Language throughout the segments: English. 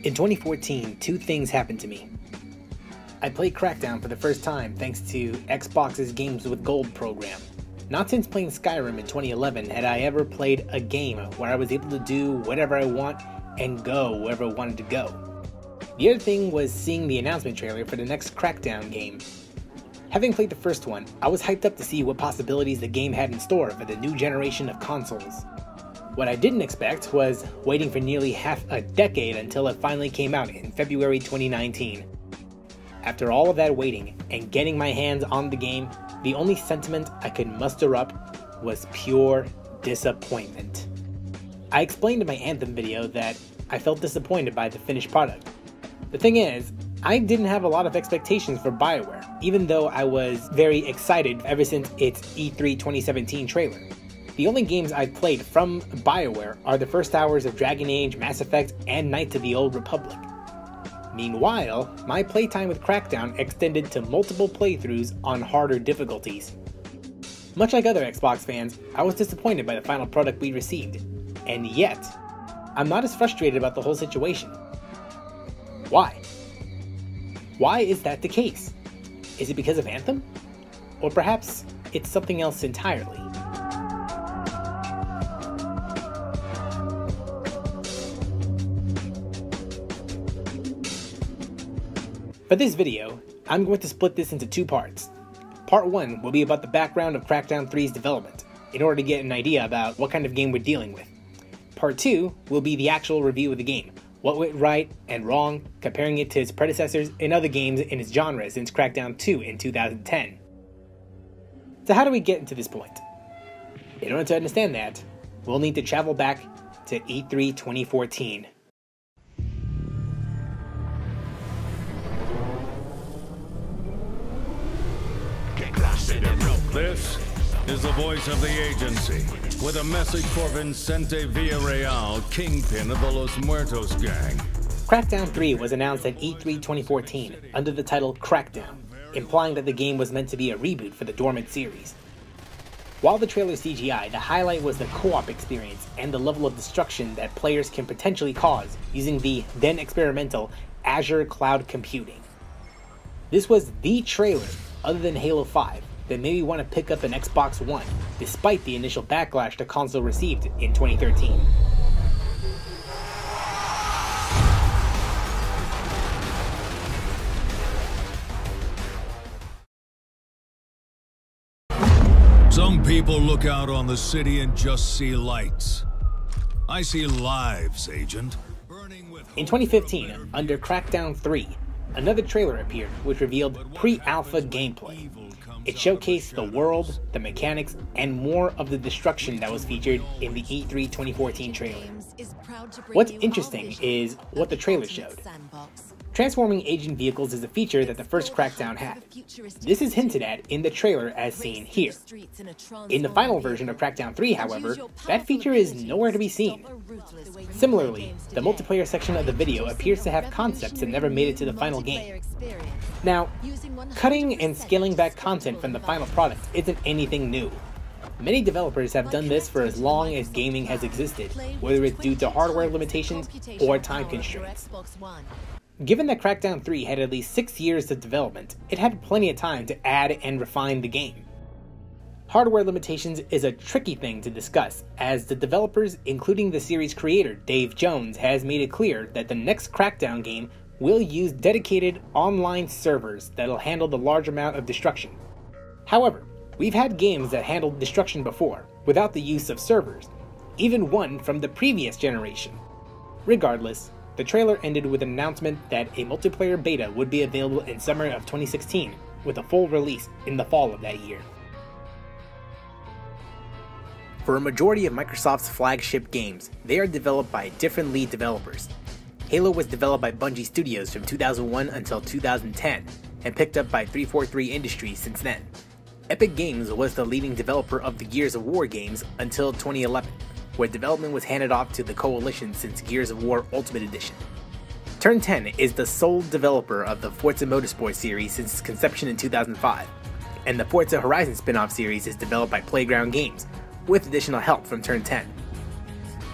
In 2014, two things happened to me. I played Crackdown for the first time thanks to Xbox's Games with Gold program. Not since playing Skyrim in 2011 had I ever played a game where I was able to do whatever I want and go wherever I wanted to go. The other thing was seeing the announcement trailer for the next Crackdown game. Having played the first one, I was hyped up to see what possibilities the game had in store for the new generation of consoles. What I didn't expect was waiting for nearly half a decade until it finally came out in February 2019. After all of that waiting and getting my hands on the game, the only sentiment I could muster up was pure disappointment. I explained in my Anthem video that I felt disappointed by the finished product. The thing is, I didn't have a lot of expectations for BioWare, even though I was very excited ever since its E3 2017 trailer. The only games I've played from BioWare are the first hours of Dragon Age, Mass Effect, and Knights of the Old Republic. Meanwhile, my playtime with Crackdown extended to multiple playthroughs on harder difficulties. Much like other Xbox fans, I was disappointed by the final product we received, and yet, I'm not as frustrated about the whole situation. Why? Why is that the case? Is it because of Anthem? Or perhaps it's something else entirely? For this video, I'm going to split this into two parts. Part 1 will be about the background of Crackdown 3's development, in order to get an idea about what kind of game we're dealing with. Part 2 will be the actual review of the game, what went right and wrong, comparing it to its predecessors and other games in its genre since Crackdown 2 in 2010. So how do we get into this point? In order to understand that, we'll need to travel back to E3 2014. This is the voice of the agency, with a message for Vicente Villarreal, kingpin of the Los Muertos gang. Crackdown 3 was announced at E3 2014 under the title Crackdown, implying that the game was meant to be a reboot for the dormant series. While the trailer CGI, the highlight was the co-op experience and the level of destruction that players can potentially cause using the then experimental Azure Cloud Computing. This was the trailer, other than Halo 5, that made me want to pick up an Xbox One, despite the initial backlash the console received in 2013. Some people look out on the city and just see lights. I see lives, Agent. In 2015, under Crackdown 3, another trailer appeared which revealed pre-alpha gameplay. It showcased the world, the mechanics, and more of the destruction that was featured in the E3 2014 trailer. What's interesting is what the trailer showed. Transforming agent vehicles is a feature that the first Crackdown had. This is hinted at in the trailer as seen here. In the final version of Crackdown 3, however, that feature is nowhere to be seen. Similarly, the multiplayer section of the video appears to have concepts that never made it to the final game. Now, cutting and scaling back content from the final product isn't anything new. Many developers have done this for as long as gaming has existed, whether it's due to hardware limitations or time constraints. Given that Crackdown 3 had at least 6 years of development, it had plenty of time to add and refine the game. Hardware limitations is a tricky thing to discuss, as the developers, including the series creator Dave Jones, has made it clear that the next Crackdown game will use dedicated online servers that'll handle the large amount of destruction. However, we've had games that handled destruction before, without the use of servers, even one from the previous generation. Regardless, the trailer ended with an announcement that a multiplayer beta would be available in summer of 2016, with a full release in the fall of that year. For a majority of Microsoft's flagship games, they are developed by different lead developers. Halo was developed by Bungie Studios from 2001 until 2010, and picked up by 343 Industries since then. Epic Games was the leading developer of the Gears of War games until 2011, where development was handed off to the Coalition since Gears of War Ultimate Edition. Turn 10 is the sole developer of the Forza Motorsport series since its conception in 2005, and the Forza Horizon spin-off series is developed by Playground Games, with additional help from Turn 10.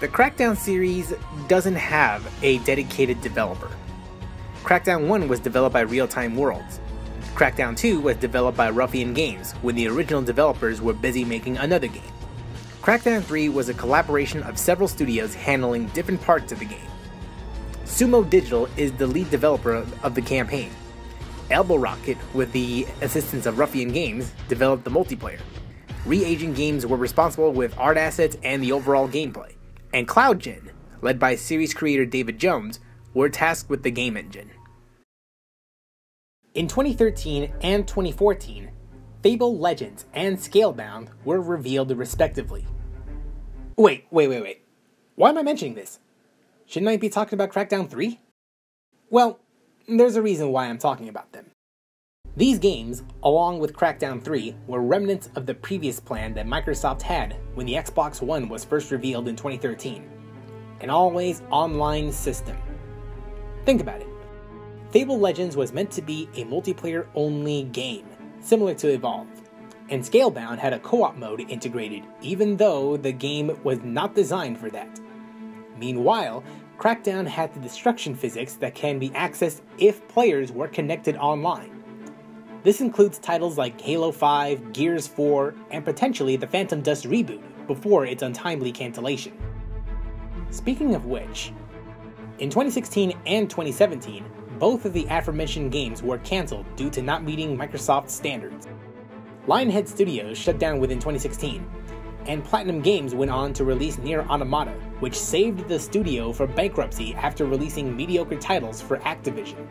The Crackdown series doesn't have a dedicated developer. Crackdown 1 was developed by Real Time Worlds. Crackdown 2 was developed by Ruffian Games, when the original developers were busy making another game. Crackdown 3 was a collaboration of several studios handling different parts of the game. Sumo Digital is the lead developer of the campaign. Elbow Rocket, with the assistance of Ruffian Games, developed the multiplayer. Reagent Games were responsible with art assets and the overall gameplay. And CloudGen, led by series creator David Jones, were tasked with the game engine. In 2013 and 2014, Fable Legends and Scalebound were revealed respectively. Wait. Why am I mentioning this? Shouldn't I be talking about Crackdown 3? Well, there's a reason why I'm talking about them. These games, along with Crackdown 3, were remnants of the previous plan that Microsoft had when the Xbox One was first revealed in 2013. An always online system. Think about it. Fable Legends was meant to be a multiplayer-only game, similar to Evolve, and Scalebound had a co-op mode integrated, even though the game was not designed for that. Meanwhile, Crackdown had the destruction physics that can be accessed if players were connected online. This includes titles like Halo 5, Gears 4, and potentially the Phantom Dust reboot before its untimely cancellation. Speaking of which, in 2016 and 2017, both of the aforementioned games were cancelled due to not meeting Microsoft's standards. Lionhead Studios shut down within 2016, and Platinum Games went on to release Nier Automata, which saved the studio from bankruptcy after releasing mediocre titles for Activision.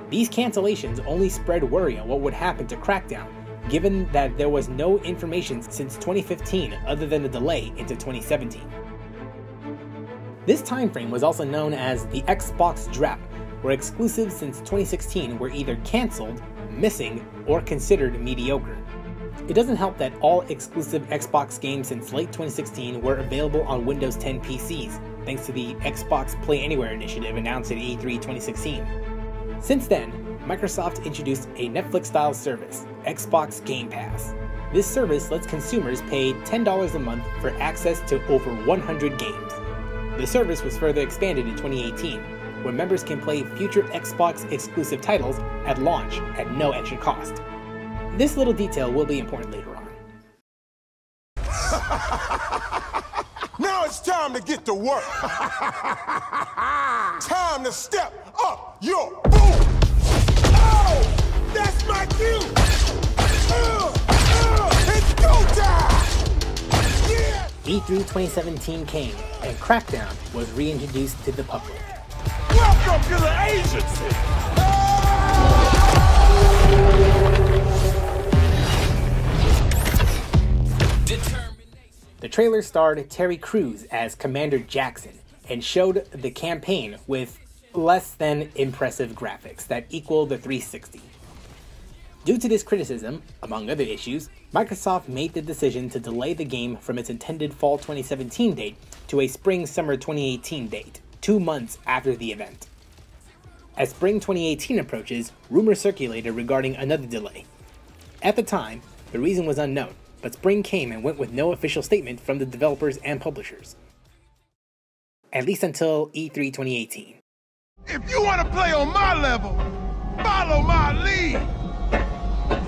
These cancellations only spread worry on what would happen to Crackdown, given that there was no information since 2015 other than a delay into 2017. This timeframe was also known as the Xbox Drought, where exclusives since 2016 were either cancelled, missing, or considered mediocre. It doesn't help that all exclusive Xbox games since late 2016 were available on Windows 10 PCs, thanks to the Xbox Play Anywhere initiative announced at E3 2016. Since then, Microsoft introduced a Netflix-style service, Xbox Game Pass. This service lets consumers pay $10 a month for access to over 100 games. The service was further expanded in 2018, where members can play future Xbox exclusive titles at launch at no extra cost. This little detail will be important later on. Now it's time to get to work. Time to step up your boom. Oh, that's my cue. It's go time. Yeah. E3 2017 came, and Crackdown was reintroduced to the public. Welcome to the agency! The trailer starred Terry Crews as Commander Jackson and showed the campaign with less than impressive graphics that equal the 360. Due to this criticism, among other issues, Microsoft made the decision to delay the game from its intended fall 2017 date to a spring-summer 2018 date, 2 months after the event. As spring 2018 approaches, rumors circulated regarding another delay. At the time, the reason was unknown, but spring came and went with no official statement from the developers and publishers. At least until E3 2018. If you want to play on my level, follow my lead.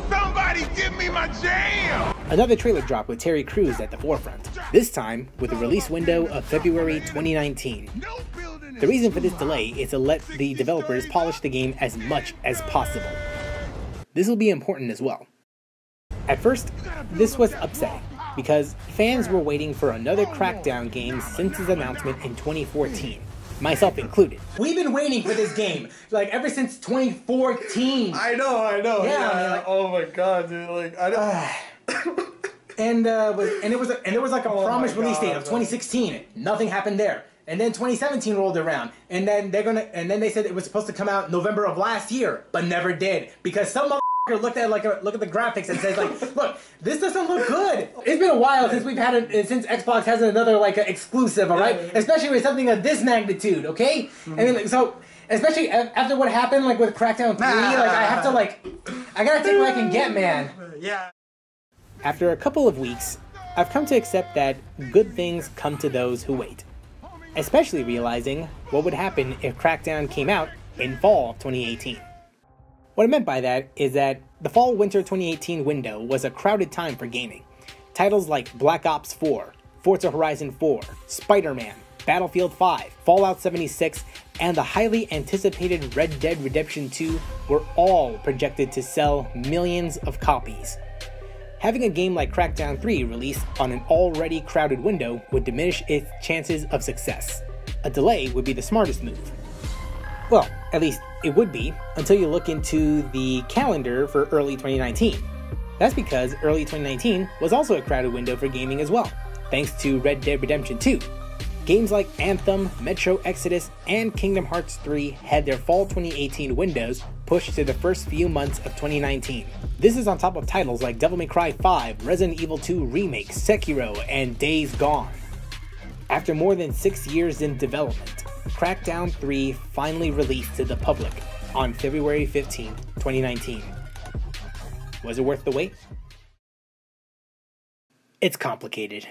Somebody give me my jam! Another trailer dropped with Terry Crews at the forefront, this time with a release window of February 2019. The reason for this delay is to let the developers polish the game as much as possible. This will be important as well. At first, this was upsetting, because fans were waiting for another Crackdown game since its announcement in 2014, myself included. We've been waiting for this game, like, ever since 2014. I know. Yeah. Oh my god, dude. Like, I don't... And there was like a promised release date of 2016. Nothing happened there. And then 2017 rolled around, and then they said it was supposed to come out November of last year, but never did, because some motherfucker looked at the graphics and says like, look, this doesn't look good. It's been a while since we've had since Xbox has another like exclusive, all right? Especially with something of this magnitude, okay? I mean, like, so especially after what happened like with Crackdown 3, I gotta take what I can get, man. Yeah. After a couple of weeks, I've come to accept that good things come to those who wait. Especially realizing what would happen if Crackdown came out in fall of 2018. What I meant by that is that the fall-winter 2018 window was a crowded time for gaming. Titles like Black Ops 4, Forza Horizon 4, Spider-Man, Battlefield 5, Fallout 76, and the highly anticipated Red Dead Redemption 2 were all projected to sell millions of copies. Having a game like Crackdown 3 released on an already crowded window would diminish its chances of success. A delay would be the smartest move. Well, at least it would be, until you look into the calendar for early 2019. That's because early 2019 was also a crowded window for gaming as well, thanks to Red Dead Redemption 2. Games like Anthem, Metro Exodus, and Kingdom Hearts 3 had their fall 2018 windows pushed to the first few months of 2019. This is on top of titles like Devil May Cry 5, Resident Evil 2 Remake, Sekiro, and Days Gone. After more than 6 years in development, Crackdown 3 finally released to the public on February 15, 2019. Was it worth the wait? It's complicated.